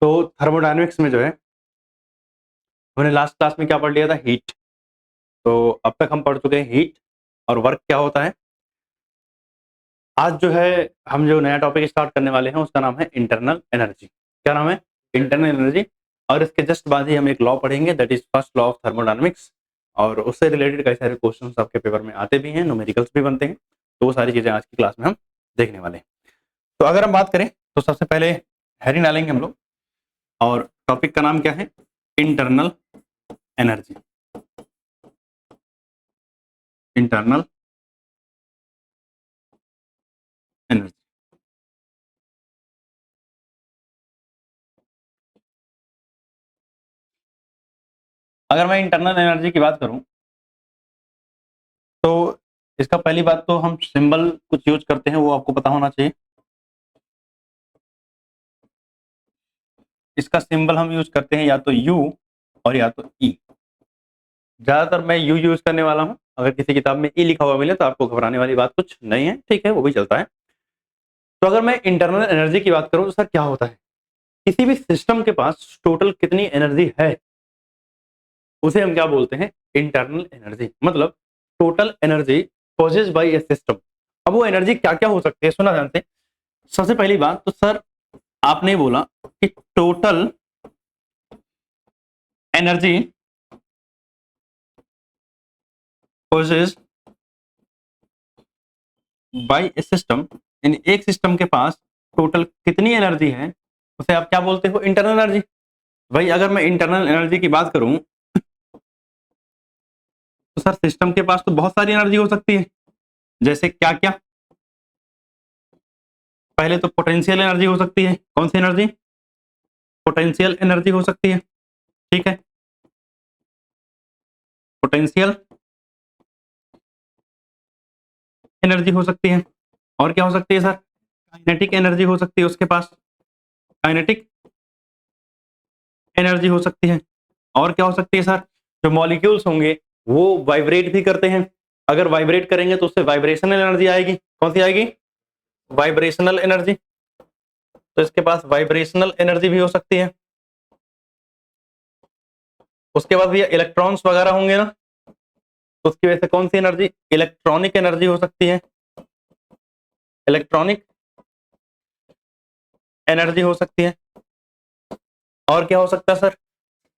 तो थर्मोडायनेमिक्स में जो है हमने लास्ट क्लास में क्या पढ़ लिया था, हीट। तो अब तक हम पढ़ चुके हैं हीट और वर्क क्या होता है। आज जो है हम जो नया टॉपिक स्टार्ट करने वाले हैं उसका नाम है इंटरनल एनर्जी। क्या नाम है? Internal energy. और इसके जस्ट बाद ही हम एक लॉ पढ़ेंगे, that is first law of thermodynamics. और उससे रिलेटेड कई सारे क्वेश्चन आपके पेपर में आते भी हैं, न्यूमेरिकल्स भी बनते हैं। तो वो सारी चीजें आज की क्लास में हम देखने वाले हैं। तो अगर हम बात करें तो सबसे पहले हेडिंग डालेंगे हम लोग, और टॉपिक का नाम क्या है? Internal energy. Internal energy. अगर मैं इंटरनल एनर्जी की बात करूं तो इसका पहली बात तो हम सिंबल कुछ यूज करते हैं, वो आपको पता होना चाहिए। इसका सिंबल हम यूज करते हैं या तो यू और या तो ई। ज्यादातर मैं यू यूज करने वाला हूं। अगर किसी किताब में ई लिखा हुआ मिले तो आपको घबराने वाली बात कुछ नहीं है, ठीक है, वो भी चलता है। तो अगर मैं इंटरनल एनर्जी की बात करूं तो सर क्या होता है? किसी भी सिस्टम के पास टोटल कितनी एनर्जी है उसे हम क्या बोलते हैं? Internal energy. मतलब total energy possessed by a system. अब वो एनर्जी क्या क्या हो सकती है, सुना जानते हैं। सबसे पहली बात तो सर आपने बोला कि total energy possessed by a system. यानी एक सिस्टम के पास टोटल कितनी एनर्जी है उसे आप क्या बोलते हो? Internal energy. भाई अगर मैं इंटरनल एनर्जी की बात करूं तो सर सिस्टम के पास तो बहुत सारी एनर्जी हो सकती है। जैसे क्या क्या? पहले तो पोटेंशियल एनर्जी हो सकती है। कौन सी एनर्जी? पोटेंशियल एनर्जी हो सकती है, ठीक है। पोटेंशियल एनर्जी हो सकती है। और क्या हो सकती है सर? काइनेटिक एनर्जी हो सकती है उसके पास। काइनेटिक एनर्जी हो सकती है। और क्या हो सकती है सर? जो मॉलिक्यूल्स होंगे वो वाइब्रेट भी करते हैं। अगर वाइब्रेट करेंगे तो उससे वाइब्रेशनल एनर्जी आएगी। कौन सी आएगी? Vibrational energy. तो इसके पास वाइब्रेशनल एनर्जी भी हो सकती है। उसके बाद भैया इलेक्ट्रॉन्स वगैरह होंगे ना, तो उसकी वजह से कौन सी एनर्जी? इलेक्ट्रॉनिक एनर्जी हो सकती है। इलेक्ट्रॉनिक एनर्जी हो सकती है। और क्या हो सकता है सर?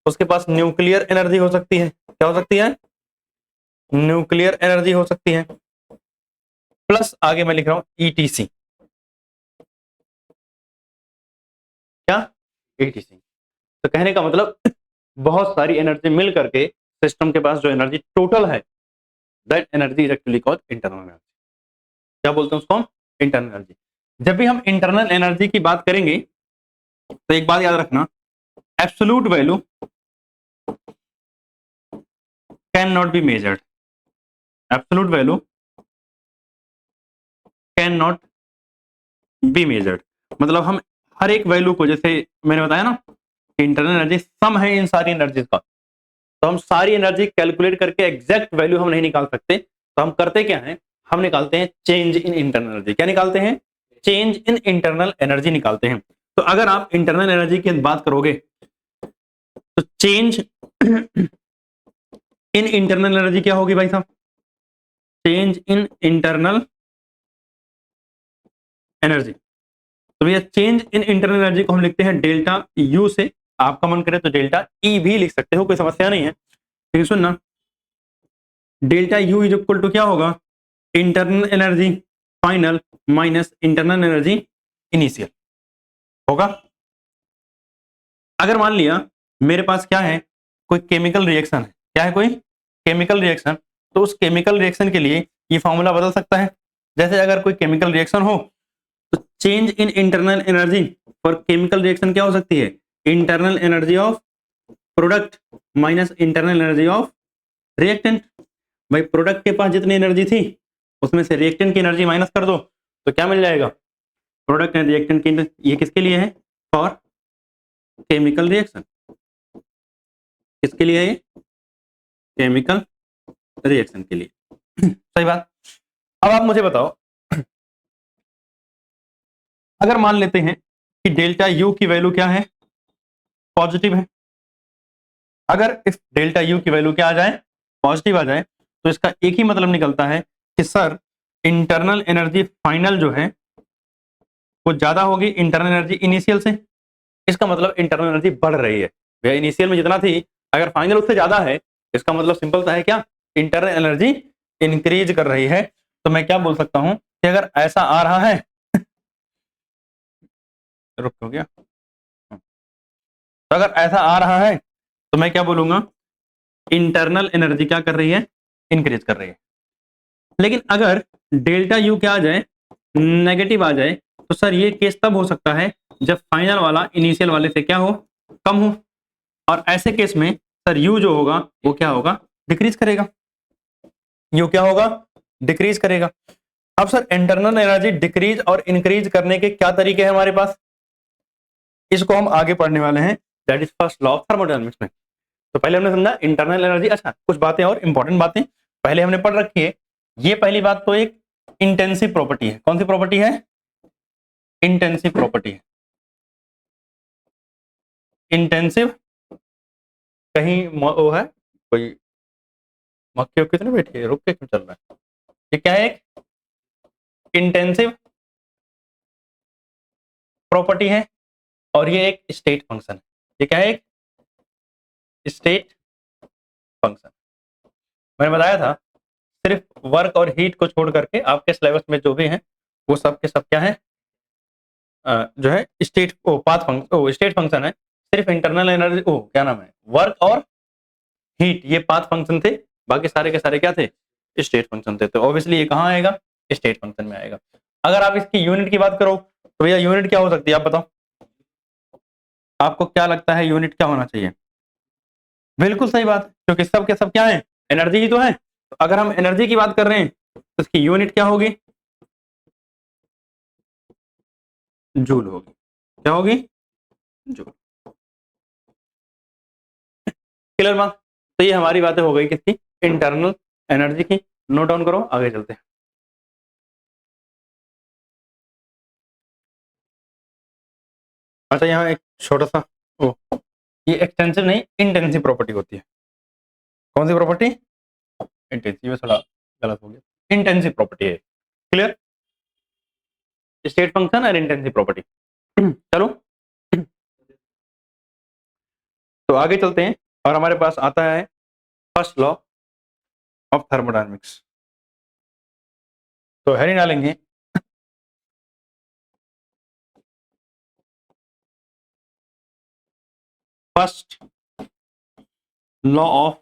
उसके पास न्यूक्लियर एनर्जी हो सकती है। क्या हो सकती है? न्यूक्लियर एनर्जी हो सकती है। प्लस आगे मैं लिख रहा हूं ईटीसी। क्या? ईटीसी। तो कहने का मतलब बहुत सारी एनर्जी मिल करके सिस्टम के पास जो एनर्जी टोटल है, that energy is actually called internal energy. क्या बोलते हैं उसको? Internal energy. जब भी हम इंटरनल एनर्जी की बात करेंगे तो एक बात याद रखना, absolute value can not be measured. Absolute value can not be measured. मतलब हम हर एक वैल्यू को, जैसे मैंने बताया ना, इंटरनल एनर्जी सम है इन सारी एनर्जीज का, तो हम सारी एनर्जी कैलकुलेट करके एग्जैक्ट वैल्यू हम नहीं निकाल सकते। तो हम करते क्या है? हम निकालते हैं चेंज इन इंटरनल एनर्जी। क्या निकालते हैं? चेंज इन इंटरनल एनर्जी निकालते हैं। तो अगर आप इंटरनल एनर्जी की बात करोगे तो चेंज इन इंटरनल एनर्जी क्या होगी भाई साहब? Change in internal energy. तो भैया चेंज इन इंटरनल एनर्जी को हम लिखते हैं डेल्टा यू से। आपका मन करे तो डेल्टा ई भी लिख सकते हो, कोई समस्या नहीं है। लेकिन सुनना, delta U is equal to क्या होगा? Internal energy final minus internal energy initial होगा। अगर मान लिया मेरे पास क्या है, कोई केमिकल रिएक्शन है, क्या है? कोई केमिकल रिएक्शन। तो उस केमिकल रिएक्शन के लिए ये फॉर्मूला बदल सकता है। जैसे अगर कोई केमिकल रिएक्शन हो तो change in internal energy for chemical reaction क्या हो सकती है? Internal energy of product minus internal energy of reactant. भाई प्रोडक्ट के पास जितनी एनर्जी थी उसमें से रिएक्टेंट की एनर्जी माइनस कर दो तो क्या मिल जाएगा? प्रोडक्ट एंड रिएक्टेंट की। ये किसके लिए है? For chemical reaction. किसके लिए है ये? केमिकल रिएक्शन के लिए। सही बात। अब आप मुझे बताओ, अगर मान लेते हैं कि डेल्टा यू की वैल्यू क्या है? पॉजिटिव है। अगर इफ डेल्टा यू की वैल्यू क्या आ जाए, पॉजिटिव आ जाए, तो इसका एक ही मतलब निकलता है कि सर इंटरनल एनर्जी फाइनल जो है वो ज्यादा होगी इंटरनल एनर्जी इनिशियल से। इसका मतलब इंटरनल एनर्जी बढ़ रही है भैया, इनिशियल में जितना थी अगर फाइनल उससे ज्यादा है, इसका मतलब सिंपल सा है क्या, इंटरनल एनर्जी इंक्रीज कर रही है। तो मैं क्या बोल सकता हूं कि अगर ऐसा आ रहा है रुक हो गया, तो अगर ऐसा आ रहा है तो मैं क्या बोलूंगा, इंटरनल एनर्जी क्या कर रही है, इंक्रीज कर रही है। लेकिन अगर डेल्टा यू क्या आ जाए, नेगेटिव आ जाए, तो सर ये केस तब हो सकता है जब फाइनल वाला इनिशियल वाले से क्या हो, कम हो। और ऐसे केस में सर यू जो होगा वो क्या होगा, डिक्रीज करेगा। यू क्या होगा, डिक्रीज करेगा। अब सर इंटरनल एनर्जी डिक्रीज और इंक्रीज करने के क्या तरीके हैं हमारे पास, इसको हम आगे पढ़ने वाले हैं, that is first law of thermodynamics में। तो पहले हमने समझा इंटरनल एनर्जी। अच्छा कुछ बातें और इंपॉर्टेंट बातें पहले हमने पढ़ रखी है। ये पहली बात तो एक इंटेंसिव प्रॉपर्टी है। कौन सी प्रॉपर्टी है, इंटेंसिव प्रॉपर्टी है। इंटेंसिव, कहीं वो है कोई मक्खी कितने बैठी है, रुक के क्यों चल रहा है, ये क्या है, एक इंटेंसिव प्रॉपर्टी है और ये एक स्टेट फंक्शन है। ये क्या है, एक स्टेट फंक्शन। मैंने बताया था सिर्फ वर्क और हीट को छोड़ करके आपके सिलेबस में जो भी है वो सब के सब क्या है, जो है state path function, state function है। सिर्फ इंटरनल एनर्जी क्या नाम है, वर्क और हीट, ये पाथ फंक्शन थे। बाकी सारे के सारे क्या थे, स्टेट फंक्शन थे। तो ऑब्वियसली ये कहाँ आएगा, स्टेट फंक्शन में आएगा। अगर आप इसकी यूनिट की बात करो तो भैया यूनिट क्या हो सकती है, आप बताओ, आपको क्या लगता है यूनिट क्या होना चाहिए। बिल्कुल सही बात है, क्योंकि सब के सब क्या है, एनर्जी ही तो है। तो अगर हम एनर्जी की बात कर रहे हैं तो इसकी यूनिट क्या होगी, जूल होगी। क्या होगी, जूल। क्लियर बात। तो ये हमारी बातें हो गई किसकी, इंटरनल एनर्जी की। नोट डाउन करो, आगे चलते हैं। अच्छा यहाँ एक छोटा सा ओ, ये एक्सटेंसिव नहीं इंटेंसिव प्रॉपर्टी होती है। कौन सी प्रॉपर्टी, इंटेंसिव, थोड़ा गलत हो गया, इंटेंसिव प्रॉपर्टी है। क्लियर, स्टेट फंक्शन और इंटेंसिव प्रॉपर्टी। चलो तो आगे चलते हैं और हमारे पास आता है फर्स्ट लॉ ऑफ थर्मोडायनामिक्स। तो हेडिंग डालेंगे first law of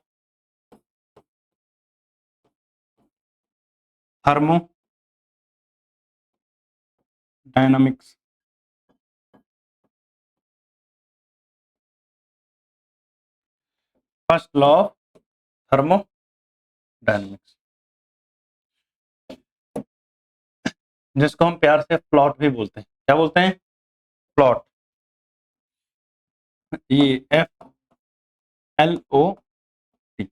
thermodynamics. First law of thermodynamics, जिसको हम प्यार से प्लॉट भी बोलते हैं। क्या बोलते हैं, प्लॉट, ये FLOT, ठीक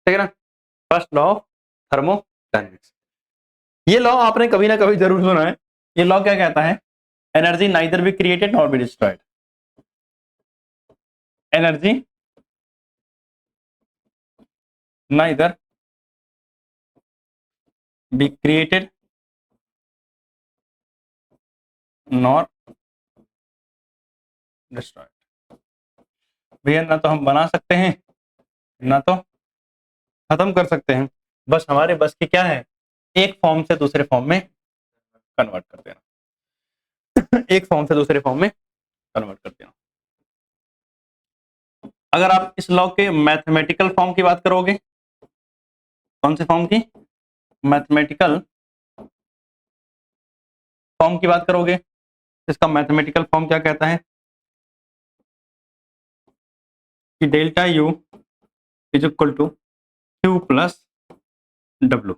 है ना। फर्स्ट लॉ ऑफ थर्मोडायनामिक्स, ये लॉ आपने कभी ना कभी जरूर सुना है। ये लॉ क्या कहता है, energy neither be created nor be destroyed. Energy neither be created nor destroyed. भैया ना तो हम बना सकते हैं ना तो खत्म कर सकते हैं, बस हमारे बस की क्या है, एक फॉर्म से दूसरे फॉर्म में कन्वर्ट कर देना। एक फॉर्म से दूसरे फॉर्म में कन्वर्ट कर देना। अगर आप इस लॉ के मैथमेटिकल फॉर्म की बात करोगे, कौन से फॉर्म की, मैथमेटिकल फॉर्म की बात करोगे, इसका मैथमेटिकल फॉर्म क्या कहता है कि delta U is equal to Q plus W.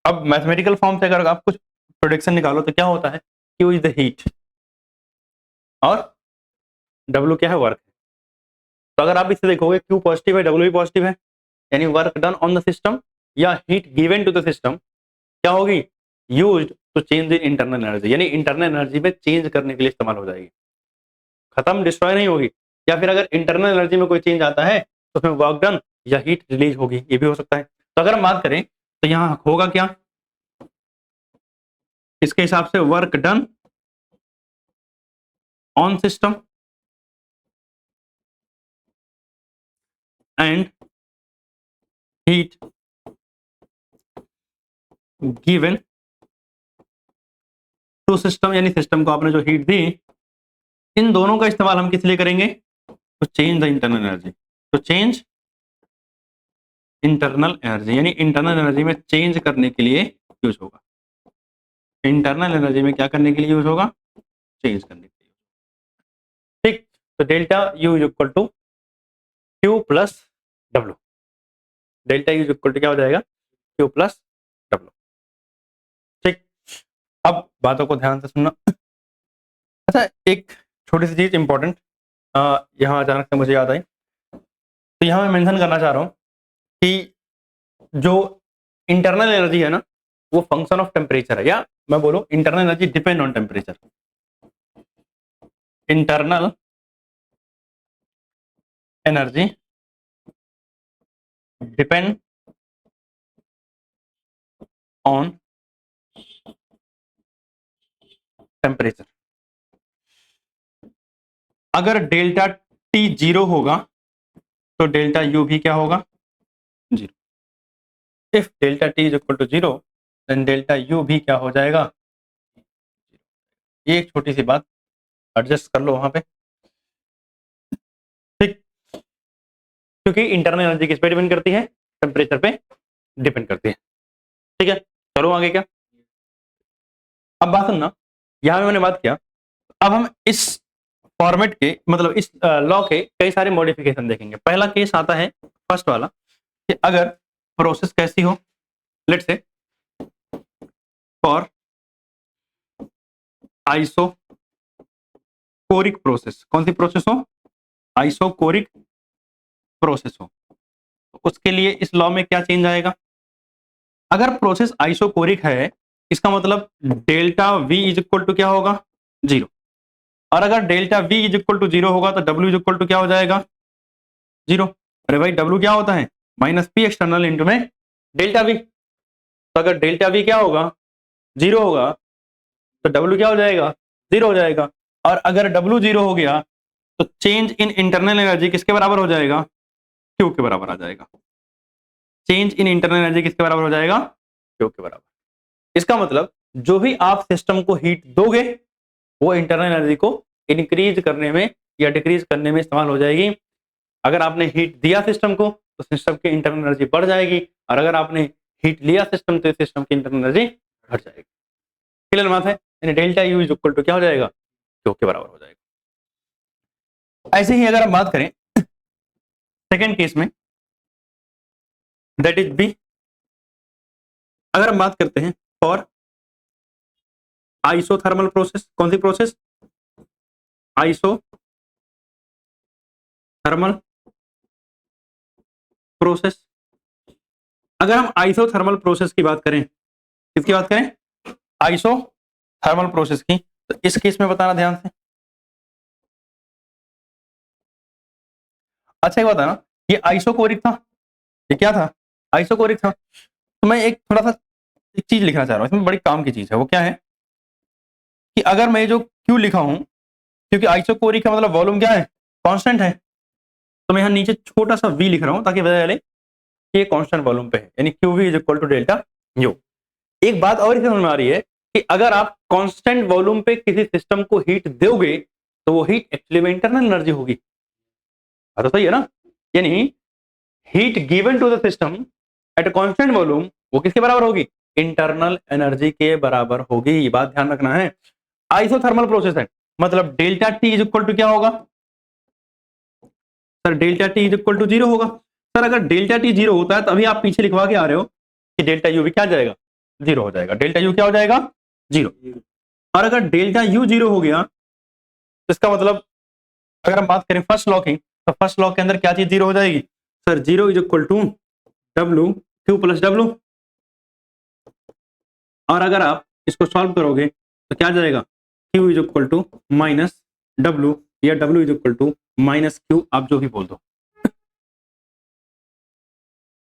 अब मैथमेटिकल फॉर्म से अगर आप कुछ प्रोडिक्शन निकालो तो क्या होता है, क्यू इज द हीट और डब्ल्यू क्या है, वर्क। तो अगर आप इसे देखोगे क्यू पॉजिटिव है, डब्ल्यू भी पॉजिटिव है, यानी work done on the system या heat given to the system क्या होगी, यूज्ड तो चेंज इन इंटरनल एनर्जी, यानी इंटरनल एनर्जी में चेंज करने के लिए इस्तेमाल हो जाएगी, खत्म, डिस्ट्रॉय नहीं होगी। या फिर अगर इंटरनल एनर्जी में कोई चेंज आता है तो उसमें वर्क डन या हीट रिलीज होगी, ये भी हो सकता है। तो अगर हम बात करें तो यहाँ होगा क्या, इसके हिसाब से work done on system and heat given to system, यानी सिस्टम को आपने जो हीट दी, इन दोनों का इस्तेमाल हम किस लिए करेंगे, तो चेंज द इंटरनल एनर्जी, तो चेंज इंटरनल एनर्जी, यानी इंटरनल एनर्जी में चेंज करने के लिए यूज होगा। इंटरनल एनर्जी में क्या करने के लिए यूज होगा, चेंज करने के लिए। ठीक, तो delta U is equal to Q plus W, delta U is equal to क्या हो जाएगा, क्यू प्लस डब्ल्यू। ठीक, अब बातों को ध्यान से सुनना। अच्छा, एक छोटी सी चीज इंपॉर्टेंट यहाँ अचानक से मुझे याद आई, तो यहाँ मैं मेंशन करना चाह रहा हूँ कि जो इंटरनल एनर्जी है ना, वो फंक्शन ऑफ टेम्परेचर है, या मैं बोलूं internal energy depend on temperature, internal energy depend on temperature. अगर डेल्टा टी जीरो होगा तो डेल्टा यू भी क्या होगा, zero. If delta T is equal to zero then delta U भी क्या हो जाएगा, ये एक छोटी सी बात एडजस्ट कर लो वहां पे। ठीक, क्योंकि इंटरनल एनर्जी किस पे डिपेंड करती है, टेम्परेचर पे डिपेंड करती है। ठीक है, चलो आगे क्या, अब बात सुनना, यहां पे मैंने बात किया, अब हम इस फॉर्मेट के मतलब इस लॉ के कई सारे मॉडिफिकेशन देखेंगे। पहला केस आता है फर्स्ट वाला कि अगर प्रोसेस कैसी हो, let's say for isochoric process, कौन सी प्रोसेस हो, आइसोकोरिक प्रोसेस हो, तो उसके लिए इस लॉ में क्या चेंज आएगा, अगर प्रोसेस आइसोकोरिक है इसका मतलब delta V is equal to क्या होगा, जीरो, और अगर delta V is equal to zero होगा तो डब्ल्यू इज इक्वल टू क्या हो जाएगा, जीरो। अरे भाई डब्ल्यू क्या होता है, माइनस पी एक्सटर्नल इंटू में डेल्टा वी, तो अगर डेल्टा वी क्या होगा, जीरो होगा, तो डब्ल्यू क्या हो जाएगा, जीरो हो जाएगा। और अगर डब्ल्यू जीरो हो गया तो चेंज इन इंटरनल एनर्जी किसके बराबर हो जाएगा, क्यू के बराबर आ जाएगा। चेंज इन इंटरनल एनर्जी किसके बराबर हो जाएगा, क्यू के बराबर। इसका मतलब जो भी आप सिस्टम को हीट दोगे वो इंटरनल एनर्जी को इंक्रीज करने में या डिक्रीज करने में इस्तेमाल हो जाएगी। अगर आपने हीट दिया सिस्टम को तो सिस्टम की इंटरनल एनर्जी बढ़ जाएगी, और अगर आपने हीट लिया सिस्टम तो सिस्टम की इंटरनल एनर्जी घट जाएगी। क्लियर बात है, यानी delta U is equal to क्या हो जाएगा, क्यू के बराबर हो जाएगा। ऐसे ही अगर हम बात करें सेकेंड केस में, दैट इज बी, अगर हम बात करते हैं फॉर आइसोथर्मल प्रोसेस, कौन सी प्रोसेस, आइसोथर्मल प्रोसेस। अगर हम आइसोथर्मल प्रोसेस की बात करें, किसकी बात करें, आइसोथर्मल प्रोसेस की, तो इस केस में बताना ध्यान से। अच्छा ये बताना, ये आइसोकोरिक था, ये क्या था, आइसोकोरिक था, तो मैं एक थोड़ा सा एक चीज लिखना चाह रहा हूं, इसमें बड़ी काम की चीज है, वो क्या है कि अगर मैं जो क्यू लिखा हूं, क्योंकि आइसोकोरिक का मतलब वॉल्यूम क्या है, कांस्टेंट है, तो मैं यहाँ नीचे छोटा सा वी लिख रहा हूं ताकि पता चले कि ये कांस्टेंट वॉल्यूम पे है, यानी Q V is equal to delta U. एक बात और समझ में आ रही है कि अगर आप कांस्टेंट वॉल्यूम पे किसी सिस्टम को हीट दोगे तो वो हीट एक्चुअली में इंटरनल एनर्जी होगी, तो सही है ना, यानी heat given to the system at constant volume वो किसके बराबर होगी, इंटरनल एनर्जी के बराबर होगी। ये बात ध्यान रखना है। आइसोथर्मल प्रोसेस है मतलब delta T is equal to क्या होगा, sir delta T is equal to zero होगा। सर अगर डेल्टा टी जीरो होता है तो अभी आप पीछे लिखवा के आ रहे हो कि डेल्टा यू भी क्या जाएगा, जीरो हो जाएगा, डेल्टा यू क्या हो जाएगा, जीरो। और अगर डेल्टा यू जीरो हो गया तो इसका मतलब अगर हम बात करें फर्स्ट लॉ की, तो फर्स्ट लॉ के अंदर क्या चीज जीरो हो जाएगी, sir zero is equal to W Q plus W. और अगर आप इसको सॉल्व करोगे तो क्या आ जाएगा, Q is equal to minus W या W is equal to minus Q, आप जो भी बोल दो,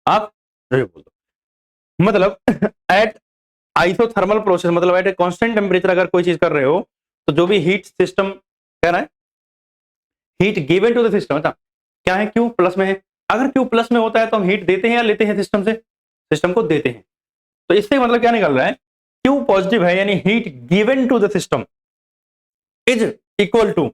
आप जो भी बोल दो। मतलब एट आइसोथर्मल प्रोसेस, मतलब एट ए कांस्टेंट टेम्परेचर अगर कोई चीज कर रहे हो तो जो भी हीट सिस्टम कह रहा है, heat given to the system, क्या है, Q प्लस में है। अगर Q प्लस में होता है तो हम हीट देते हैं या लेते हैं सिस्टम से, सिस्टम को देते हैं। तो इससे मतलब क्या निकल रहा है, Q पॉजिटिव है यानी heat given to the system is equal to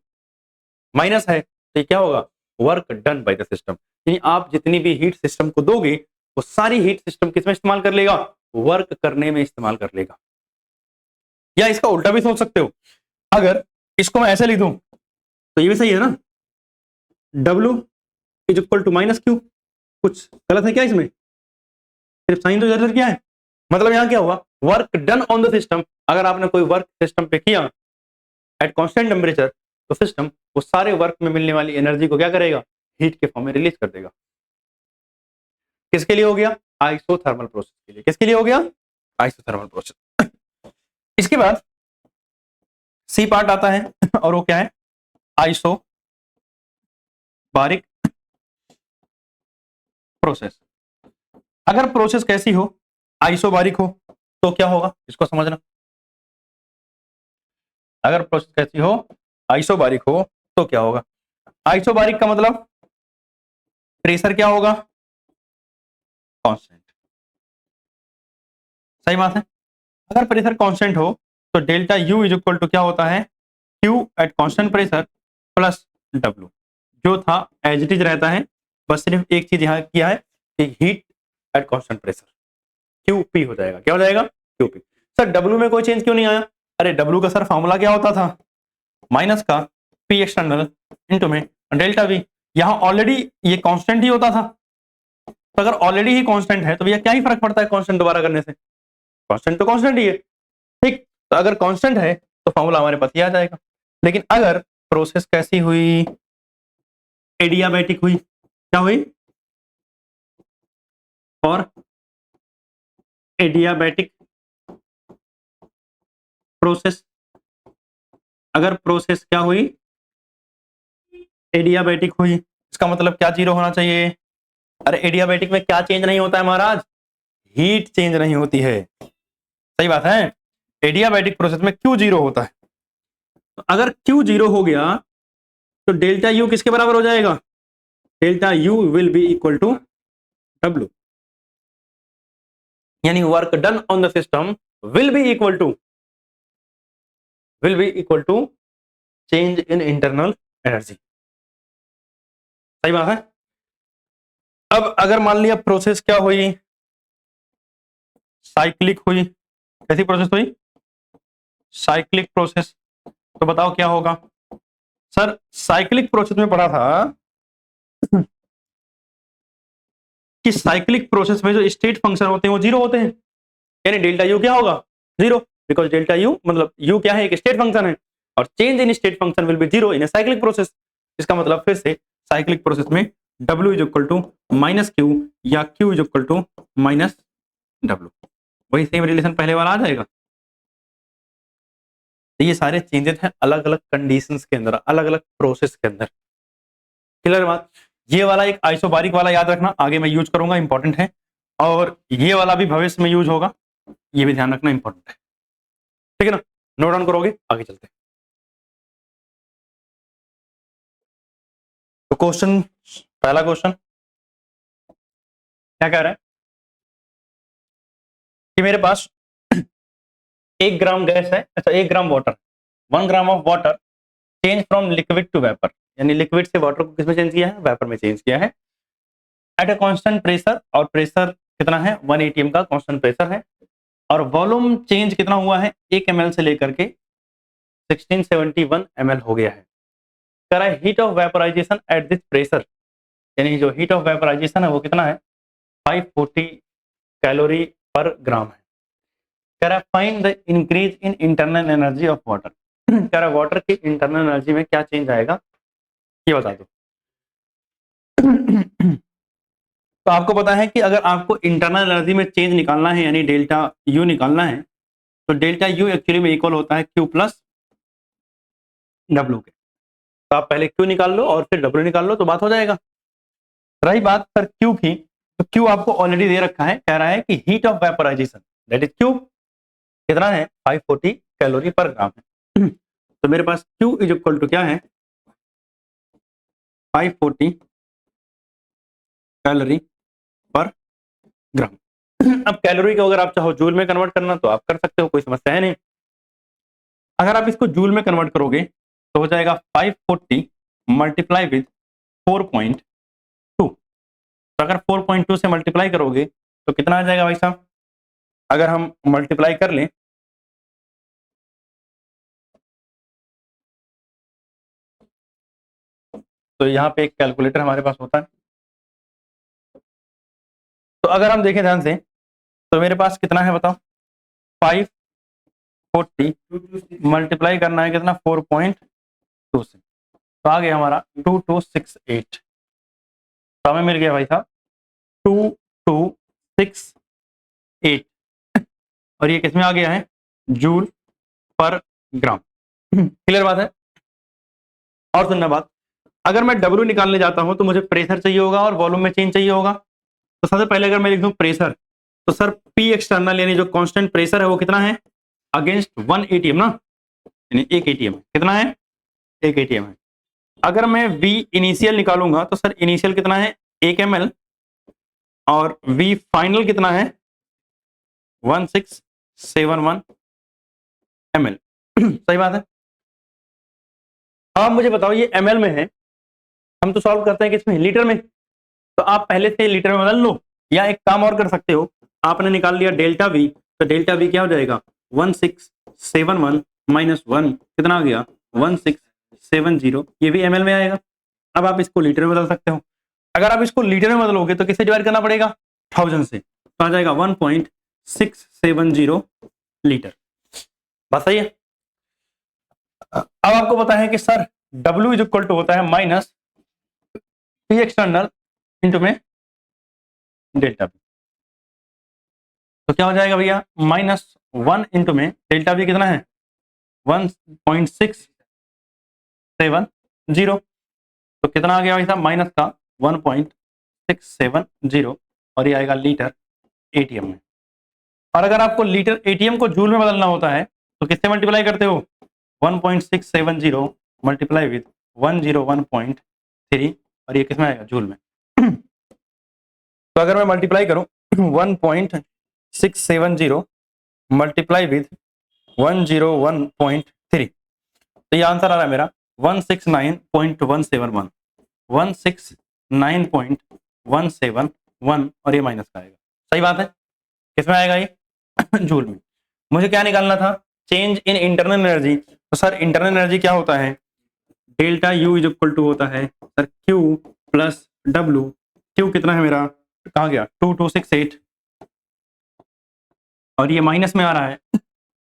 minus है, तो ये क्या होगा, work done by the system. यानी आप जितनी भी हीट सिस्टम को दोगे वो सारी हीट सिस्टम किसमें इस्तेमाल कर लेगा, वर्क करने में इस्तेमाल कर लेगा। या इसका उल्टा भी सोच सकते हो, अगर इसको मैं ऐसे लिख दूं तो ये भी सही है ना, W is equal to minus Q। कुछ गलत है क्या इसमें, सिर्फ साइन तो इधर क्या है, मतलब यहां क्या हुआ, work done on the system. अगर आपने कोई वर्क सिस्टम पे किया एट कांस्टेंट टेम्परेचर तो सिस्टम वो सारे वर्क में मिलने वाली एनर्जी को क्या करेगा, हीट के फॉर्म में रिलीज कर देगा। किसके लिए हो गया, आइसोथर्मल प्रोसेस के लिए। किसके लिए हो गया, आइसोथर्मल प्रोसेस। इसके बाद सी पार्ट आता है और वो क्या है, आइसोबारिक प्रोसेस। अगर प्रोसेस कैसी हो, आइसोबारिक हो, तो क्या होगा इसको समझना। अगर प्रोसेस कैसी हो, आइसोबारिक हो, तो क्या होगा। आइसोबारिक का मतलब प्रेशर क्या होगा, कांस्टेंट। सही बात है। अगर प्रेशर कांस्टेंट हो तो delta U is equal to क्या होता है, Q at constant pressure plus W, जो था एज इट इज रहता है। बस सिर्फ एक चीज यहाँ किया है कि heat at constant pressure Q P हो जाएगा। क्या हो जाएगा, क्यू पी। सर डब्ल्यू में कोई चेंज क्यों नहीं आया, अरे डब्ल्यू का सर फॉर्मूला क्या होता था, माइनस का पी एक्सटर्नल इंटू में डेल्टा वी। यहाँ ऑलरेडी ये कांस्टेंट ही होता था, तो अगर ऑलरेडी ही कांस्टेंट है तो भैया क्या ही फर्क पड़ता है कांस्टेंट दोबारा करने से, कांस्टेंट तो कांस्टेंट ही है। ठीक, तो अगर कांस्टेंट है तो फॉर्मूला हमारे पास ये आ जाएगा। लेकिन अगर प्रोसेस कैसी हुई, एडियाबैटिक हुई, क्या हुई, और एडियाबैटिक प्रोसेस, अगर प्रोसेस क्या हुई, एडियाबैटिक हुई, इसका मतलब क्या जीरो होना चाहिए। अरे एडियाबैटिक में क्या चेंज नहीं होता है महाराज, हीट चेंज नहीं होती है। सही बात है, एडियाबैटिक प्रोसेस में क्यू जीरो होता है। तो अगर क्यू जीरो हो गया तो डेल्टा यू किसके बराबर हो जाएगा, delta U will be equal to W, यानी work done on the system will be equal to change in internal energy. सही बात है। अब अगर मान लिया प्रोसेस क्या हुई, साइक्लिक हुई, कैसी प्रोसेस हुई, साइक्लिक प्रोसेस, तो बताओ क्या होगा। सर साइक्लिक प्रोसेस में पढ़ा था कि साइक्लिक प्रोसेस में जो स्टेट फंक्शन होते हैं वो जीरो होते हैं, यानी डेल्टा यू क्या होगा, जीरो, बिकॉज डेल्टा यू मतलब यू क्या है, एक स्टेट फंक्शन है, और change in state function will be zero in a cyclic process. इसका मतलब फिर से साइक्लिक प्रोसेस में W is equal to minus Q या Q is equal to minus W, वही सेम रिलेशन पहले वाला आ जाएगा। तो ये सारे चेंजेस हैं अलग अलग कंडीशंस के अंदर, अलग अलग प्रोसेस के अंदर। क्लियर बात। ये वाला एक आइसोबारिक वाला याद रखना, आगे मैं यूज करूंगा, इंपॉर्टेंट है। और ये वाला भी भविष्य में यूज होगा, ये भी ध्यान रखना, इंपॉर्टेंट है। ठीक है ना, नोट डाउन करोगे, आगे चलते हैं। तो क्वेश्चन, पहला क्वेश्चन क्या कह रहा है कि मेरे पास 1 ग्राम गैस है, अच्छा 1 gram water, 1 gram of water change from liquid to vapour, यानी लिक्विड से वाटर को किसमें चेंज किया है, वेपर में चेंज किया है, एट ए कांस्टेंट प्रेशर, और प्रेशर कितना है 1 atm का कांस्टेंट प्रेशर है, और वॉल्यूम चेंज कितना हुआ है 1 ml से लेकर के 1671 ml हो गया है। कह रहा है heat of vaporisation at this pressure, यानी जो हीट ऑफ वेपराइजेशन है वो कितना है 540 कैलोरी पर ग्राम है। कह रहा है find the increase in internal energy of water, कह रहा है वाटर की इंटरनल एनर्जी में क्या चेंज आएगा ये बता दो। तो आपको पता है कि अगर आपको इंटरनल एनर्जी में चेंज निकालना है यानी डेल्टा यू निकालना है तो डेल्टा यू एक्चुअली में इक्वल होता है क्यू प्लस डब्ल्यू के। तो आप पहले क्यू निकाल लो और फिर डब्ल्यू निकाल लो तो बात हो जाएगा। रही बात सर क्यू की, तो क्यू आपको ऑलरेडी दे रखा है, कह रहा है कि heat of vaporisation that is Q कितना है 540 कैलोरी पर ग्राम है। तो मेरे पास क्यू इज इक्वल टू क्या है 540 कैलोरी पर ग्राम। अब कैलोरी को अगर आप चाहो जूल में कन्वर्ट करना तो आप कर सकते हो, कोई समस्या है नहीं। अगर आप इसको जूल में कन्वर्ट करोगे तो हो जाएगा 540 मल्टीप्लाई विद 4.2। तो अगर 4.2 से मल्टीप्लाई करोगे तो कितना आ जाएगा भाई साहब, अगर हम मल्टीप्लाई कर लें तो यहाँ पे एक कैलकुलेटर हमारे पास होता है। तो अगर हम देखें ध्यान से तो मेरे पास कितना है बताओ, 540 मल्टीप्लाई करना है कितना 4.2 से, तो आ गया हमारा 2268। तो हमें मिल गया भाई साहब 2268 और ये किसमें आ गया है जूल पर ग्राम। क्लियर बात है। और सुनना बात, अगर मैं डब्ल्यू निकालने जाता हूं तो मुझे प्रेशर चाहिए होगा और वॉल्यूम में चेंज चाहिए होगा। तो सबसे पहले अगर मैं लिख दूं प्रेशर, तो सर पी एक्सटर्नल यानी जो कांस्टेंट प्रेशर है वो कितना है अगेंस्ट 1 एटीएम ना, यानी 1 एटीएम कितना है 1 एटीएम है। अगर मैं वी इनिशियल निकालूंगा तो सर इनिशियल कितना है 1 ml और वी फाइनल कितना है 1671 ml। सही बात है। अब मुझे बताओ ये ml में है, हम तो सॉल्व करते हैं किसमें लीटर में, तो आप पहले से लीटर में बदल लो या एक काम और कर सकते हो, आपने निकाल लिया डेल्टा वी, तो डेल्टा वी क्या हो जाएगा 1671 माइनस 1 कितना आ गया 1670, ये भी ml में आएगा। अब आप इसको लीटर में बदल सकते हो। अगर आप इसको लीटर में बदलोगे तो किससे डिवाइड करना पड़ेगा 1000 से, तो आ जाएगा 1.670 लीटर। बात सही है। अब आपको पता है कि sir W is equal to होता है माइनस पी एक्सटर्नल इंटू में डेल्टा बी। तो क्या हो जाएगा भैया -1 इंटू में डेल्टा बी कितना है 1.670, तो कितना आ गया भाई साहब माइनस का 1.670 और ये आएगा लीटर एटीएम में। और अगर आपको लीटर एटीएम को जूल में बदलना होता है तो किससे मल्टीप्लाई करते हो 1.670 मल्टीप्लाई विद 101.3 और ये किसमें आएगा जूल में। तो अगर मैं मल्टीप्लाई करूं 1.670 मल्टीप्लाई विद 101.3 तो ये आंसर आ रहा है मेरा 169.171 169.171 और ये माइनस का आएगा। सही बात है। किसमें आएगा ये जूल में। मुझे क्या निकालना था चेंज इन इंटरनल एनर्जी। तो सर इंटरनल एनर्जी क्या होता है delta U is equal to होता है sir Q plus W. Q कितना है मेरा कहाँ गया 2268 और ये माइनस में आ रहा है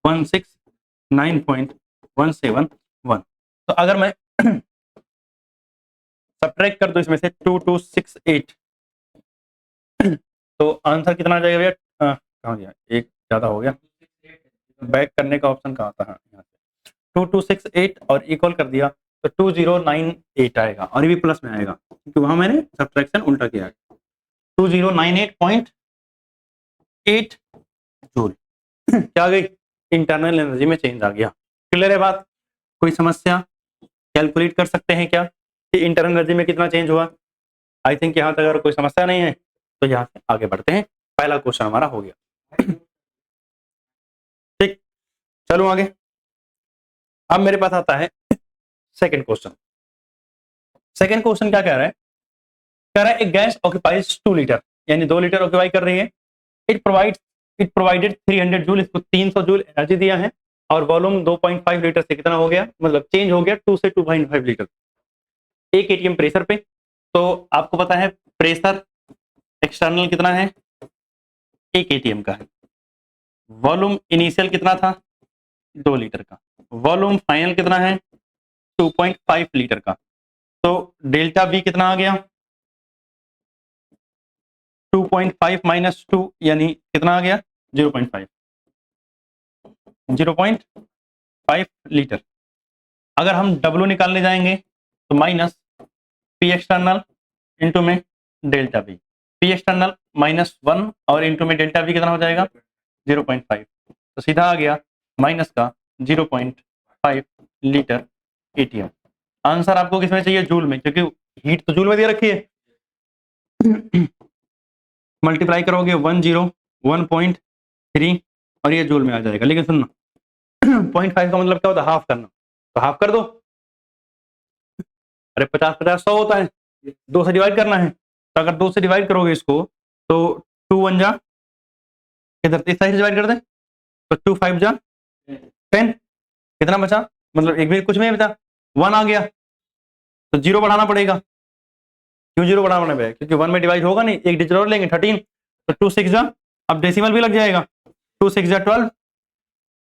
169.171। तो अगर मैं सब्ट्रैक्ट कर दो इसमें से 2268 तो आंसर कितना आ जाएगा भैया कहाँ गया एक ज्यादा हो गया, बैक करने का ऑप्शन कहाँ था, हाँ यहाँ से 2268 और इक्वल कर दिया तो 2098 आएगा और ये भी प्लस में आएगा क्योंकि वहां मैंने सब्ट्रैक्शन उल्टा किया है 2098.8 जूल। क्या आ गई इंटरनल एनर्जी में चेंज आ गया। क्लियर है बात। कोई समस्या कैलकुलेट कर सकते हैं क्या कि इंटरनल एनर्जी में कितना चेंज हुआ। आई थिंक यहाँ तक अगर कोई समस्या नहीं है तो यहाँ से आगे बढ़ते हैं। पहला क्वेश्चन हमारा हो गया। ठीक चलो आगे। अब मेरे पास आता है सेकंड क्वेश्चन। सेकंड क्वेश्चन क्या कह रहा है, कह रहा है एक गैस ऑक्यूपाइज 2 लीटर यानी 2 लीटर ऑक्यूपाई कर रही है। इट प्रोवाइडेड 300 जूल, इसको 300 जूल एनर्जी दिया है और वॉल्यूम 2.5 लीटर से कितना हो गया मतलब चेंज हो गया 2 से 2.5 लीटर 1 एटीएम प्रेशर पे। तो आपको पता है प्रेशर एक्सटर्नल कितना है 1 एटीएम का है, वॉल्यूम इनिशियल कितना था 2 लीटर का, वॉल्यूम फाइनल कितना है 2.5 लीटर का। तो डेल्टा वी कितना आ गया 2.5 माइनस 2 यानी कितना आ गया 0.5। 0.5 लीटर। अगर हम W निकालने जाएंगे तो माइनस पी एक्सटर्नल इंटू में डेल्टा वी, पी एक्सटर्नल -1 और इंटू में डेल्टा वी कितना हो जाएगा 0.5, तो सीधा आ गया माइनस का 0.5 लीटर एटीएम। आंसर आपको किसमें चाहिए, जूल में, क्योंकि हीट तो जूल में दे रखी है। मल्टीप्लाई करोगे 101.3 और ये जूल में आ जाएगा। लेकिन सुनना 0.5 का मतलब क्या होता है, हाफ करना, तो हाफ कर दो। अरे 50-50 100 होता है, 2 से डिवाइड करना है, तो अगर 2 से डिवाइड करोगे इसको तो 2 1 जा इधर इस साइड डिवाइड कर दे, तो 2 5 जा 10, कितना बचा, मतलब एक भी कुछ नहीं बचा, 1 आ गया, तो 0 बढ़ाना पड़ेगा। क्यों 0 बढ़ाना पड़ेगा, क्योंकि 1 में डिवाइड होगा नहीं, एक डिजिट और लेंगे 13, तो 2 6 जा, अब डेसिमल भी लग जाएगा, 2 6 जा 12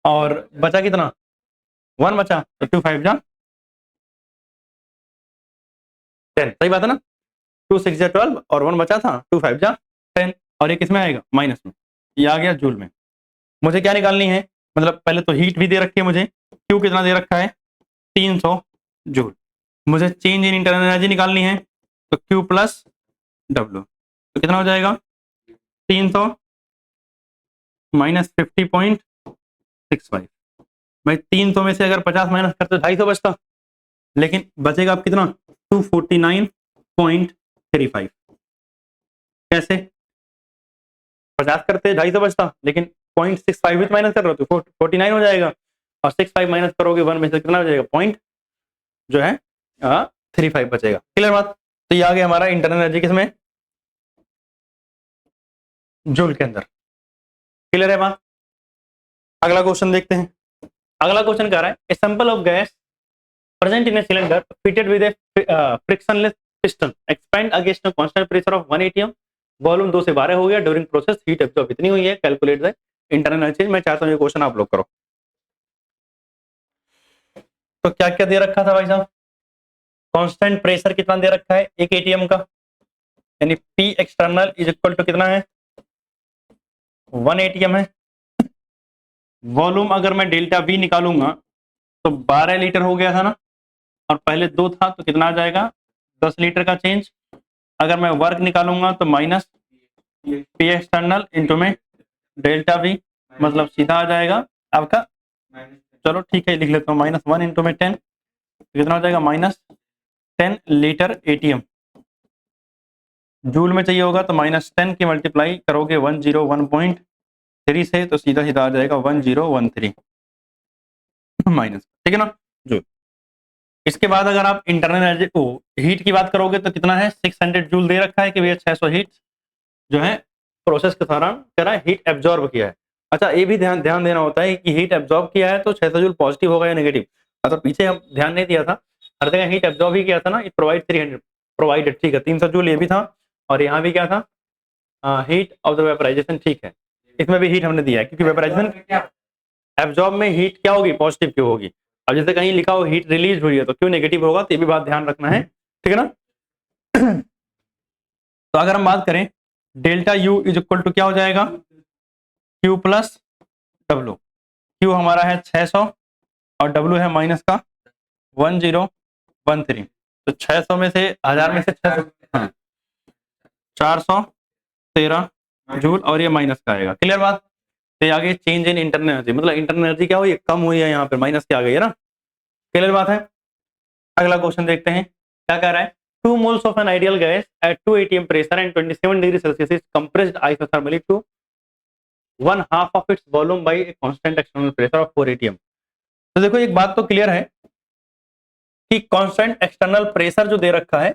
और बचा कितना 1 बचा, तो 2 5 जा 10, सही बात है ना। 2 6 जा 12 और 1 बचा था, 2 5 जा 10 और ये किसमें आएगा, माइनस में, ये आ गया जूल में। मुझे क्या निकालनी है, मतलब पहले तो हीट भी दे रखी है मुझे, क्यू कितना दे रखा है 300 जूल। मुझे चेंज इन इंटरनल एनर्जी निकालनी है, तो क्यू प्लस डब्ल्यू, तो कितना हो जाएगा 300 माइनस 50.65। भाई 300 में से अगर 50 माइनस करते 250 बचता, लेकिन बचेगा अब कितना 249.35। कैसे, 50 करते 250 बचता, लेकिन 0.65 भी माइनस कर रहे हो तो 49 हो जाएगा, और 65 माइनस करोगे 1 में से कितना हो जाएगा, पॉइंट जो है 35 बचेगा। क्लियर बात। तो ये आ गया हमारा इंटरनल एनर्जी किसमें, जूल के अंदर। क्लियर है बात। अगला क्वेश्चन देखते हैं। अगला क्वेश्चन कह रहा है a sample of gas present in a cylinder fitted with A frictionless piston expand against a constant pressure of 1 atm, volume 2 से 12 हो गया, ड्यूरिंग प्रोसेस हीट एब्जॉर्ब इतनी हुई है, कैलकुलेट द इंटरनल एनर्जी। मैं चाहता हूं ये क्वेश्चन आप लोग करो। तो क्या क्या दे रखा था भाई साहब, कांस्टेंट प्रेशर कितना दे रखा है एक एटीएम का, यानी P external is equal to कितना है 1 एटीएम है। वॉल्यूम अगर मैं डेल्टा वी निकालूंगा तो 12 लीटर हो गया था ना, और पहले 2 था, तो कितना आ जाएगा 10 लीटर का चेंज। अगर मैं वर्क निकालूंगा तो माइनस पी एक्सटर्नल इंटू में डेल्टा वी, मतलब सीधा आ जाएगा आपका, चलो ठीक है लिख लेता हूँ, -1 इंटू में 10, कितना हो जाएगा -10 लीटर एटीएम। जूल में चाहिए होगा तो -10 की मल्टीप्लाई करोगे 101.3 से, तो सीधा सीधा आ जाएगा 1013 माइनस, ठीक है ना जूल। इसके बाद अगर आप इंटरनल एनर्जी हीट की बात करोगे तो कितना है 600 जूल दे रखा है कि भैया 600 हीट जो है प्रोसेस के दौरान कह रहा है हीट एब्जॉर्ब किया है। अच्छा ये भी ध्यान देना होता है कि हीट एब्जॉर्ब किया है तो 600 जूल पॉजिटिव होगा या नेगेटिव। अच्छा पीछे हम ध्यान नहीं दिया था, हर जगह हीट एब्जॉर्ब ही किया था ना, इट प्रोवाइड 300 प्रोवाइडेड, ठीक है 300 जूल ये भी था, और यहाँ भी क्या था हीट ऑफ द वेपराइजेशन, ठीक है इसमें भी हीट हमने दिया है, क्योंकि वेपराइजेशन एब्जॉर्ब में हीट क्या होगी पॉजिटिव क्यों होगी। अब जैसे कहीं लिखा हो हीट रिलीज हुई है तो क्यों नेगेटिव होगा, तो ये भी बात ध्यान रखना है, ठीक है ना। तो अगर हम बात करें delta U is equal to क्या हो जाएगा क्यू प्लस डब्ल्यू। क्यू हमारा है 600 और डब्ल्यू है माइनस का 1013, तो 600 में से 1000 में से 600 413 जूल, और ये माइनस का आएगा। क्लियर बात। तो आगे चेंज इन इंटरनल एनर्जी, मतलब इंटरनल एनर्जी क्या हुई है कम हुई है, यहाँ पे माइनस की आ गई है ना। क्लियर बात है। अगला क्वेश्चन देखते हैं क्या कह रहा है 2 moles of an ideal gas at 2 atm pressure and 27 degree Celsius is compressed isothermally to 1/2 of its volume by a constant external pressure of 4 atm। तो देखो एक बात तो क्लियर है कि कांस्टेंट एक्सटर्नल प्रेशर जो दे रखा है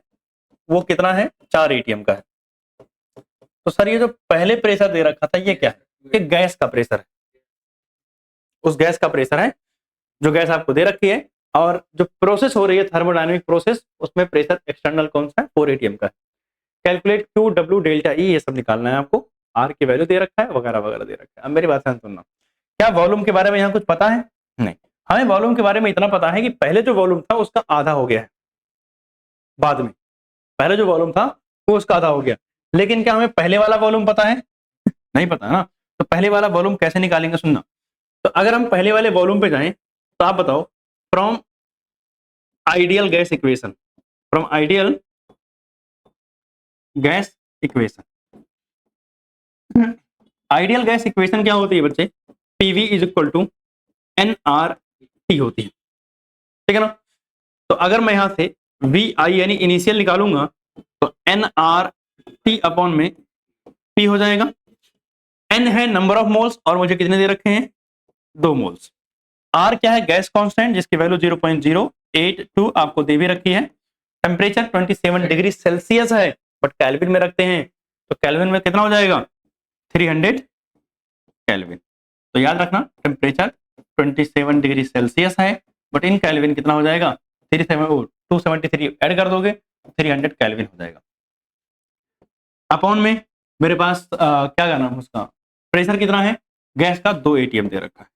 वो कितना है 4 atm का है। तो सर ये जो पहले प्रेशर दे रखा था ये क्या है, ये गैस का प्रेशर है, उस गैस का प्रेशर है जो गैस आपको दे रखी है, और जो प्रोसेस हो रही है थर्मोडायनेमिक प्रोसेस उसमें प्रेशर एक्सटर्नल कौन सा है 4 atm का है। Calculate Q W delta E ये सब निकालना है आपको, आर की वैल्यू दे रखा है वगैरह वगैरह दे रखा है। अब मेरी बात ध्यान सुनना, क्या वॉल्यूम के बारे में यहाँ कुछ पता है, नहीं हमें वॉल्यूम के बारे में इतना पता है कि पहले जो वॉल्यूम था उसका आधा हो गया है, बाद में पहले जो वॉल्यूम था वो उसका आधा हो गया, लेकिन क्या हमें पहले वाला वॉल्यूम पता है, नहीं पता है ना। तो पहले वाला वॉल्यूम कैसे निकालेंगे सुनना, तो अगर हम पहले वाले वॉल्यूम पे जाएं तो आप बताओ, from ideal gas equation, from ideal gas equation, ideal gas equation क्या होती है बच्चे? PV is equal to N R T होती है, ठीक है ना। तो अगर मैं यहां से वी आई यानी इनिशियल निकालूंगा तो एन आर टी अपॉन में पी हो जाएगा। एन है नंबर ऑफ मोल्स और मुझे कितने दे रखे हैं? 2 मोल्स। आर क्या है? गैस कांस्टेंट जिसकी वैल्यू 0.082 आपको दे भी रखी है। टेम्परेचर 27 डिग्री सेल्सियस है बट केल्विन में रखते हैं तो केल्विन में कितना हो जाएगा? 300 केल्विन। तो याद रखना टेम्परेचर 27 डिग्री सेल्सियस है बट इन केल्विन कितना हो जाएगा? 273 ऐड कर दोगे 300 केल्विन हो जाएगा। अपॉन में मेरे पास क्या करना है उसका प्रेशर कितना है? गैस का 2 एटीएम दे रखा है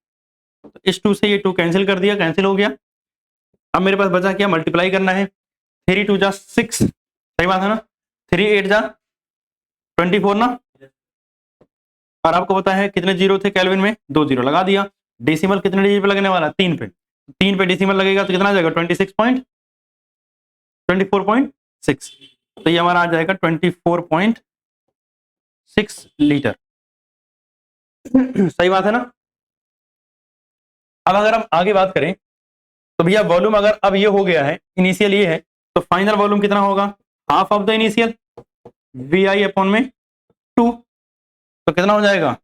तो इस 2 से ये 2 कैंसिल कर दिया, कैंसिल हो गया। अब मेरे पास बचा क्या? मल्टीप्लाई करना है। 3 2 जा 6, सही बात है ना। 3 8 जा 24 ना। और आपको पता है कितने जीरो थे केल्विन में? 2 जीरो लगा दिया। डेसिमल कितने डिजिट पे लगने वाला? 3 पे। 3 पे डेसिमल लगेगा तो कितना आ जाएगा? 24.6। तो ये हमारा आ जाएगा 24.6 लीटर। सही बात है ना। अब अगर हम आगे बात करें तो भैया वॉल्यूम अगर अब ये हो गया है, इनिशियल ये है, तो फाइनल वॉल्यूम कितना होगा? Half of the initial V I upon में 2, तो कितना हो जाएगा?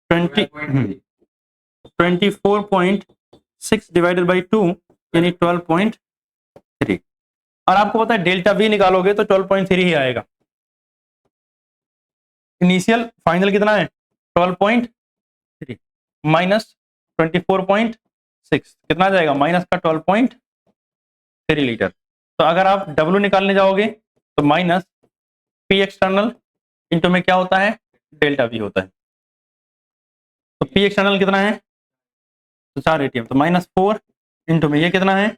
24.6 डिवाइडेड बाई 2 यानी 12.3। और आपको पता है डेल्टा वी निकालोगे तो 12.3 ही आएगा। इनिशियल फाइनल कितना है? 12.3 माइनस 24.6 कितना आ जाएगा? माइनस का 12.3 लीटर। तो अगर आप W निकालने जाओगे तो माइनस पी एक्सटर्नल इंटू में क्या होता है? डेल्टा वी होता है। तो पी एक्सटर्नल कितना है? तो 4 एटीएम, तो -4 इंटू में ये कितना है?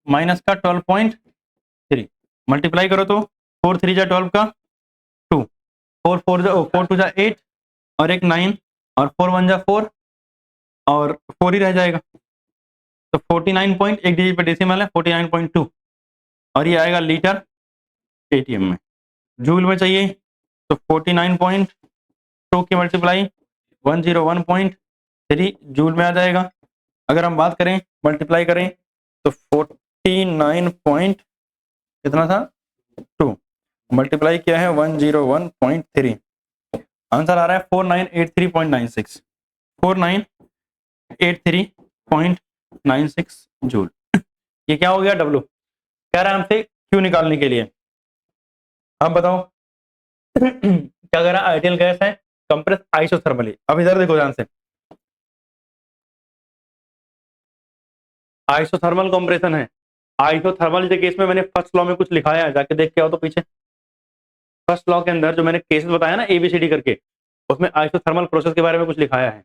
माइनस का 12.3 मल्टीप्लाई करो तो 4 3 जा 12 का 2, 4 2 जा 8 और एक 9 और 4 1 जा 4 और 4 ही रह जाएगा। तो 49 एक डिजिट पे डेसिमल है 49.2 और ये आएगा लीटर एटीएम में। जूल में चाहिए तो 49.2 की मल्टीप्लाई 101.3 जूल में आ जाएगा। अगर हम बात करें मल्टीप्लाई करें तो 49 कितना था? 2 मल्टीप्लाई किया है 101.3, आंसर आ रहा है 4983.96 4983.96 जूल। ये क्या हो गया? W। कह रहा है हमसे Q निकालने के लिए। अब बताओ क्या कह रहा है? आइडियल गैस है, कंप्रेस आइसोथर्मली। अब इधर देखो ध्यान से, आइसोथर्मल कंप्रेशन है। आइसोथर्मल के केस में मैंने फर्स्ट लॉ में कुछ लिखाया है, जाके देख के आओ तो पीछे। फर्स्ट लॉ के अंदर जो मैंने केसेस बताया ना ABCD करके, उसमें आइसोथर्मल प्रोसेस के बारे में कुछ लिखाया है।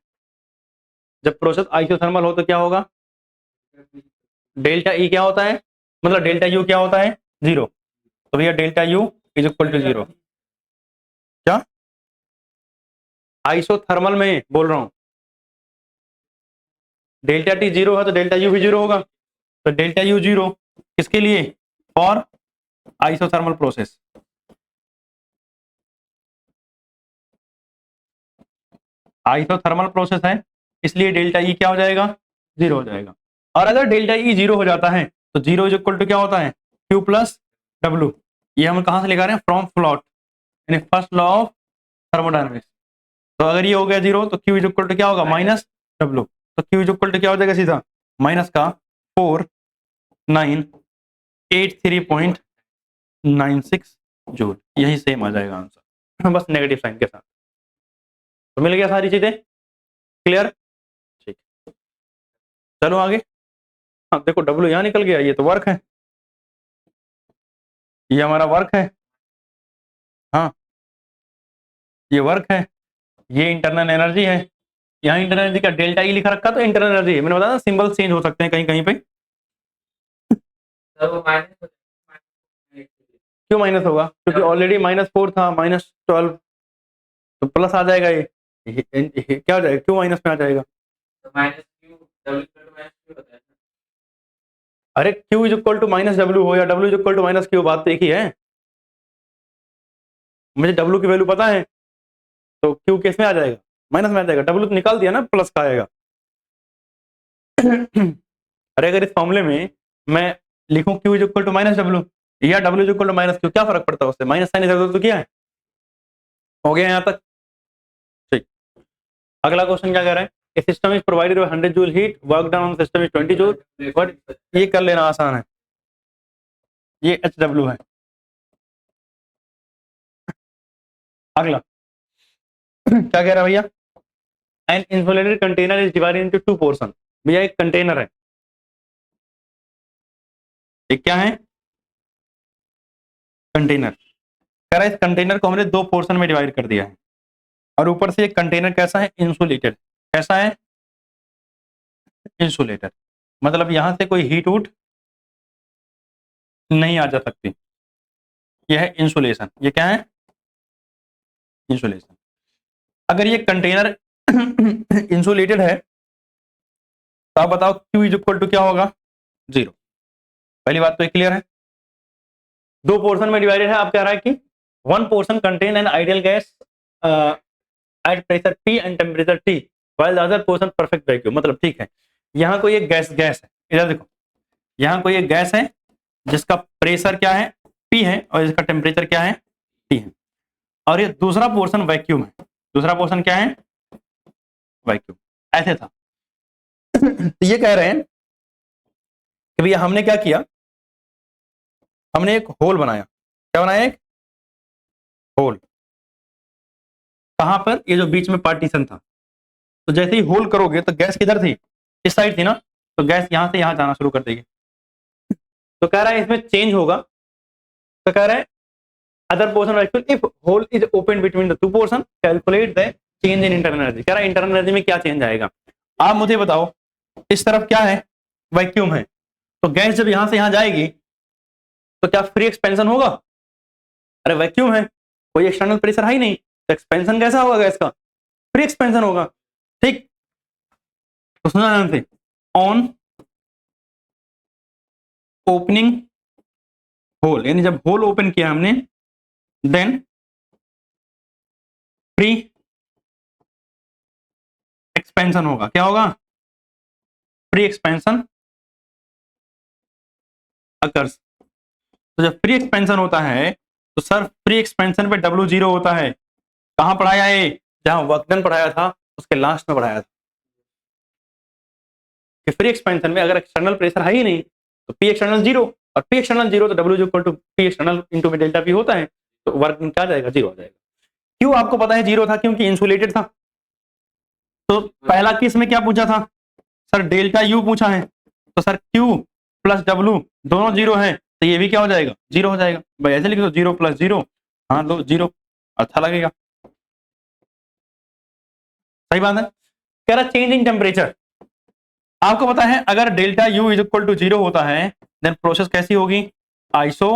जब प्रोसेस आइसोथर्मल हो तो क्या होगा? डेल्टा E क्या होता है? मतलब डेल्टा U क्या होता है? 0। तो भैया delta U is equal to 0। क्या आइसोथर्मल में बोल रहा हूं, डेल्टा T 0 है तो डेल्टा U भी 0 होगा। तो डेल्टा U 0 किसके लिए? For isothermal process. Isothermal process है इसलिए डेल्टा E क्या हो जाएगा? 0 हो जाएगा। और अगर डेल्टा E 0 हो जाता है तो 0 इज इक्वल टू क्या होता है? Q plus W। ये हम कहां से लेकर आ रहे हैं? फ्रॉम फ्लॉट यानी फर्स्ट लॉ ऑफ थर्मोडायनेमिक्स। तो अगर ये हो गया 0 तो Q इज इक्वल टू क्या होगा? Minus W। तो Q इज इक्वल टू क्या हो जाएगा सीधा? माइनस का 4983.96 जूल। यही सेम आ जाएगा आंसर, बस नेगेटिव साइन के साथ। तो मिल गया सारी चीजें क्लियर? ठीक, चलो आगे। हाँ देखो W यहाँ निकल गया, ये तो वर्क है, ये हमारा वर्क है। हाँ ये वर्क है, ये इंटरनल एनर्जी है। यहाँ इंटरनल एनर्जी का डेल्टा E लिखा रखा तो इंटरनल एनर्जी है। मैंने बताया सिंबल चेंज हो सकते हैं कहीं कहीं पे। क्यों माइनस होगा? क्योंकि ऑलरेडी -4 था, -12 तो प्लस आ जाएगा। ये क्या हो जाएगा? क्यों माइनस में आ जाएगा? अरे Q is equal to minus W हो या W is equal to minus Q, बात तो एक ही है। मुझे W की वैल्यू पता है तो Q किस में आ जाएगा, माइनस में आ जाएगा। W तो निकाल दिया ना, प्लस का आएगा। अरे अगर इस फॉर्मूले में मैं लिखूं Q is equal to minus W या W is equal to minus Q, क्या फर्क पड़ता है उससे, माइनस साइन इधर तो क्या है, हो गया यहाँ तक। ठीक, अगला क्वेश्चन क्या कह रहा है, a system is provided with 100 joule heat, work done on system is 20 joule, but ये कर लेना आसान है, ये HW है। अगला क्या कह रहा है भैया, an insulated container is divided into two portion. भैया एक कंटेनर है, एक क्या है, कंटेनर। कह रहा है इस कंटेनर को हमने दो पोर्शन में डिवाइड कर दिया है, और ऊपर से एक कंटेनर कैसा है, इंसुलेटेड। कैसा है, इंसुलेटेड। मतलब यहां से कोई हीट उठ नहीं आ जा सकती, यह है इंसुलेशन। ये क्या है, इंसुलेशन। अगर ये कंटेनर इंसुलेटेड है तो आप बताओ Q इज इक्वल टू क्या होगा, जीरो। पहली बात तो क्लियर है। दो पोर्शन में डिवाइडेड है, आप कह रहा है कि one portion contain an ideal gas at pressure P and temperature T while the other portion perfect vacuum. मतलब ठीक है, यहाँ कोई एक गैस है, इधर देखो, यहाँ कोई एक गैस है जिसका प्रेशर क्या है, P है, और इसका टेम्परेचर क्या है, T है, और ये दूसरा पोर्शन वैक्यूम है। दूसरा पोर्शन क्या है, वैक्यूम। ऐसे था। तो ये कह रहे हैं कि भैया हमने क्या किया, हमने एक होल बनाया। क्या बनाया, एक होल। कहां पर, ये जो बीच में पार्टीशन था। तो जैसे ही होल करोगे तो गैस किधर थी, इस साइड थी ना, तो गैस यहां से यहां जाना शुरू कर देगी। तो कह रहा है इसमें चेंज होगा। तो कह रहा है other portion vacuum if hole is open between the two portion calculate the change in internal energy. कह रहा है इंटरनल एनर्जी में क्या चेंज आएगा। आप मुझे बताओ, इस तरफ क्या है, वैक्यूम है, तो गैस जब यहां से यहां जाएगी तो क्या फ्री एक्सपेंशन होगा। अरे वैक्यूम है, कोई एक्सटर्नल प्रेशर है ही नहीं, तो एक्सपेंशन कैसा होगा गैस का, फ्री एक्सपेंशन होगा। ठीक, तो सुना ध्यान से, ऑन ओपनिंग होल, यानी जब होल ओपन किया हमने, देन फ्री एक्सपेंशन होगा। क्या होगा, फ्री एक्सपेंशन अकर्स। तो जब फ्री एक्सपेंशन होता है तो सर फ्री एक्सपेंशन पे W जीरो होता है। कहां पढ़ाया है, जहां वर्क डन पढ़ाया था उसके लास्ट में पढ़ाया था कि फ्री एक्सपेंशन में अगर एक्सटर्नल प्रेशर है ही नहीं तो P एक्सटर्नल जीरो, और P एक्सटर्नल जीरो तो W equal to P external into में डेल्टा P होता है, तो वर्क डन क्या जाएगा, जीरो आ जाएगा। क्यों आपको पता है जीरो था, क्योंकि इंसुलेटेड था। तो पहला केस में क्या पूछा था, सर डेल्टा U पूछा है, तो सर Q प्लस W दोनों जीरो है, तो ये भी क्या हो जाएगा, जीरो हो जाएगा। भाई ऐसे लिख दो, जीरो प्लस जीरो, हाँ लो जीरो, अच्छा लगेगा। सही बात है। कह रहा चेंज इन टेम्परेचर, आपको पता है अगर delta U is equal to zero होता है देन प्रोसेस कैसी होगी, आइसो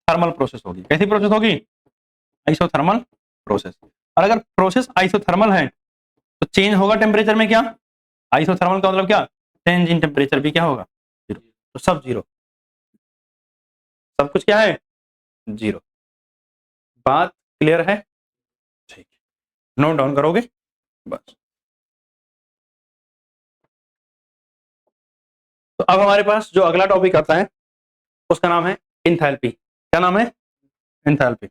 थर्मल प्रोसेस होगी। कैसी प्रोसेस होगी, आइसोथर्मल प्रोसेस। और अगर प्रोसेस आइसोथर्मल है तो चेंज होगा टेम्परेचर में क्या, आइसोथर्मल का मतलब क्या, चेंज इन टेम्परेचर भी क्या होगा, जीरो। तो सब जीरो, सब कुछ क्या है, जीरो। बात क्लियर है, ठीक, नोट डाउन करोगे बस। तो अब हमारे पास जो अगला टॉपिक आता है उसका नाम है इंथैल्पी। क्या नाम है, इंथैल्पी।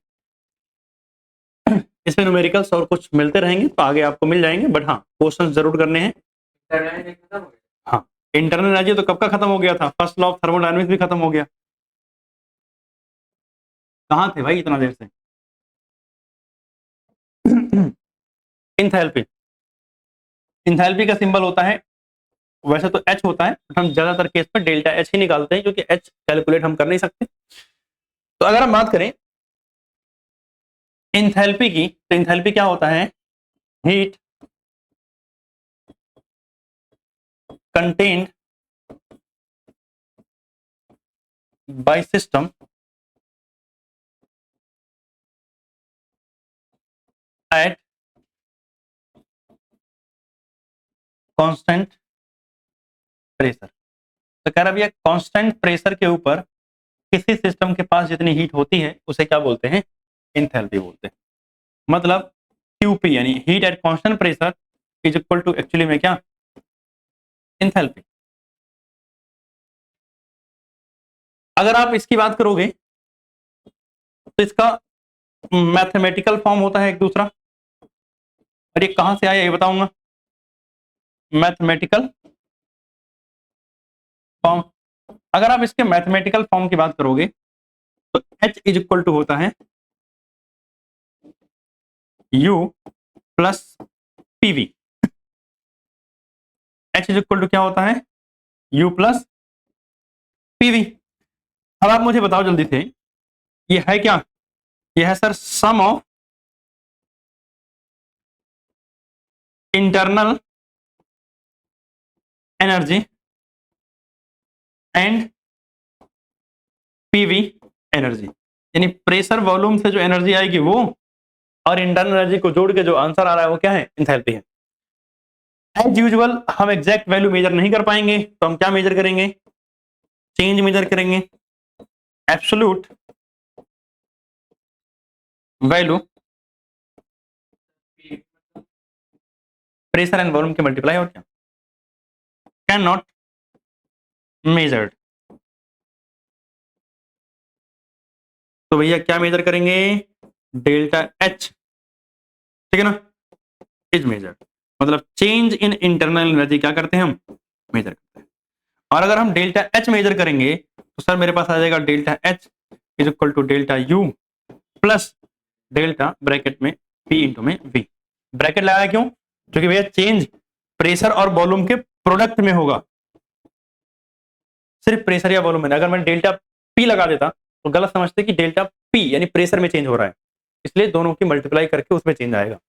इसमें न्यूमेरिकल्स और कुछ मिलते रहेंगे तो आगे आपको मिल जाएंगे, बट हाँ क्वेश्चन जरूर करने हैं। हाँ, इंटरनल एनर्जी तो कब का खत्म हो गया था, फर्स्ट लॉ ऑफ थर्मोडायनेमिक्स भी खत्म हो गया। कहाँ थे भाई इतना देर से। इंथैल्पी, इंथैल्पी का सिंबल होता है, वैसे तो H होता है, हम ज्यादातर केस में डेल्टा H ही निकालते हैं क्योंकि H कैलकुलेट हम कर नहीं सकते। तो अगर हम बात करें इंथैल्पी की, तो इंथैल्पी क्या होता है, heat contained by system at constant pressure. तो कह रहा भैया कांस्टेंट प्रेशर के ऊपर किसी सिस्टम के पास जितनी हीट होती है उसे क्या बोलते हैं? एंथैल्पी बोलते हैं। मतलब क्यूपी यानी heat at constant pressure is equal to actually में क्या? एंथैल्पी। अगर आप इसकी बात करोगे तो इसका मैथमेटिकल फॉर्म होता है एक दूसरा, और ये कहां से आया ये बताऊंगा। मैथमेटिकल फॉर्म, अगर आप इसके मैथमेटिकल फॉर्म की बात करोगे तो H इज इक्वल टू होता है U plus PV। H is equal to क्या होता है? U plus PV। अब आप मुझे बताओ जल्दी से, ये है क्या? ये है sir sum of internal energy and PV energy, यानी प्रेशर वॉल्यूम से जो एनर्जी आएगी वो, और इंटरनल एनर्जी को जोड़ के जो आंसर आ रहा है वो क्या है? एंथैल्पी है। एज यूजुअल हम एग्जैक्ट वैल्यू मेजर नहीं कर पाएंगे, तो हम क्या मेजर करेंगे? चेंज मेजर करेंगे, absolute value pressure and volume के मल्टीप्लाई, और क्या? Can not measured. तो भैया क्या मेजर करेंगे? डेल्टा एच, ठीक है ना, इज मेजर्ड। मतलब चेंज इन इंटरनल एनर्जी क्या करते हैं हम? मेजर करते हैं। और अगर हम डेल्टा एच मेजर करेंगे तो सर मेरे पास आ जाएगा delta H is equal to delta U plus delta bracket में पी इंटू में वी। ब्रैकेट लगाया क्यों? क्योंकि भैया चेंज प्रेशर और वॉल्यूम के प्रोडक्ट में होगा, सिर्फ प्रेशर या वॉल्यूम में। अगर मैं डेल्टा पी लगा देता तो गलत समझते कि डेल्टा पी यानी प्रेशर में चेंज हो रहा है, इसलिए दोनों की मल्टीप्लाई करके उसमें चेंज आएगा।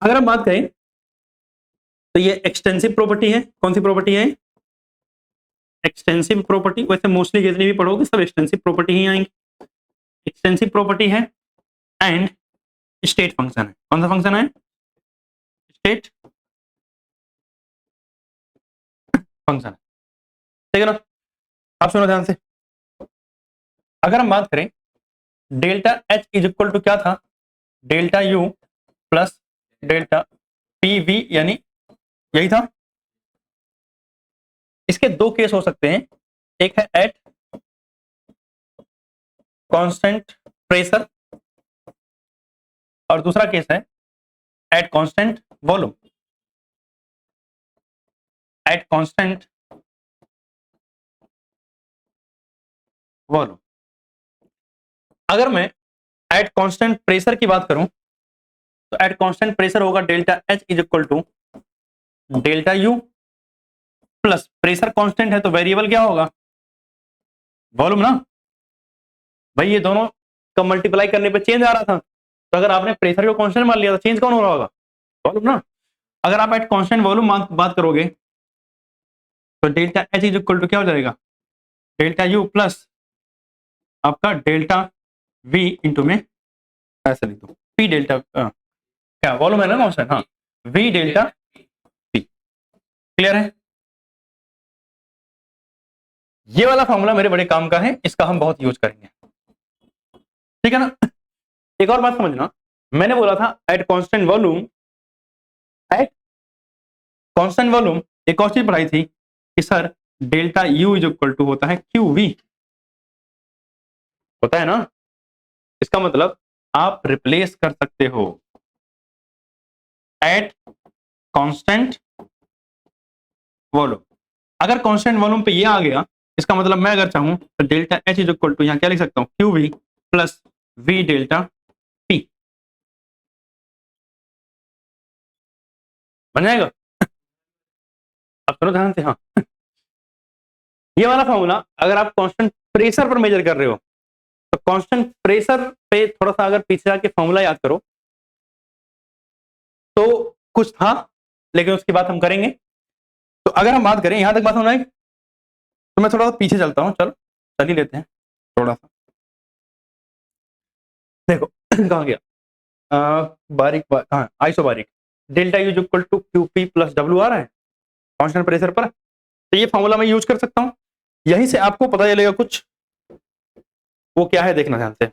अगर हम बात करें तो ये एक्सटेंसिव प्रॉपर्टी है। कौन सी प्रॉपर्टी है? Extensive property. वैसे मोस्टली जितनी भी पढ़ोगे सब एक्सटेंसिव प्रॉपर्टी ही आएंगी। एक्सटेंसिव प्रॉपर्टी है एंड स्टेट फंक्शन है। कौन सा फंक्शन है? स्टेट फंक्शन है, ठीक है ना। आप सुनो ध्यान से, अगर हम बात करें delta H is equal to क्या था? Delta U plus delta P V, यानी यही था। इसके दो केस हो सकते हैं, एक है एट कांस्टेंट प्रेशर और दूसरा केस है at constant volume. At constant volume, अगर मैं एट कांस्टेंट प्रेशर की बात करूं तो एट कांस्टेंट प्रेशर होगा delta H is equal to delta U plus pressure constant है तो वेरिएबल क्या होगा? वॉल्यूम ना। भाई ये दोनों का मल्टीप्लाई करने पे चेंज आ रहा था, तो अगर आपने प्रेशर को कांस्टेंट मान लिया तो चेंज कौन हो रहा होगा? वॉल्यूम ना। अगर आप एट कांस्टेंट वॉल्यूम बात करोगे तो delta H is equal to क्या हो जाएगा? डेल्टा यू प्लस आपका डेल्टा वी इंटू में ऐसे लिख दो पी डेल्टा, क्या वॉल्यूम है ना कांस्टेंट, हाँ, वी डेल्टा पी। क्लियर है? ये वाला फॉर्मूला मेरे बड़े काम का है, इसका हम बहुत यूज करेंगे, ठीक है ना। एक और बात समझना, मैंने बोला था at constant volume, at constant volume एक और चीज पढ़ाई थी कि sir delta U is equal to होता है क्यू वी, होता है ना। इसका मतलब आप रिप्लेस कर सकते हो एट कांस्टेंट वॉल्यूम। अगर कांस्टेंट वॉल्यूम पे ये आ गया, इसका मतलब मैं अगर चाहूं तो delta H is equal to यहां क्या लिख सकता हूं? Q V plus V delta P, बन जाएगा। अब सुनो ध्यान से, हाँ, ये वाला फॉर्मूला अगर आप कांस्टेंट प्रेशर पर मेजर कर रहे हो तो कांस्टेंट प्रेशर पे थोड़ा सा अगर पीछे जाके फॉर्मूला याद करो तो कुछ था, लेकिन उसकी बात हम करेंगे। तो अगर हम बात करें, यहां तक बात होना है, तो मैं थोड़ा सा पीछे चलता हूं, चलो चल ही लेते हैं थोड़ा सा। देखो कहाँ गया? बारीक कहाँ? Isobaric. Delta U equal to Q P plus W आ रहा है कांस्टेंट प्रेशर पर, तो ये फॉर्मूला मैं यूज कर सकता हूं। यहीं से आपको पता चलेगा कुछ, वो क्या है देखना ध्यान से।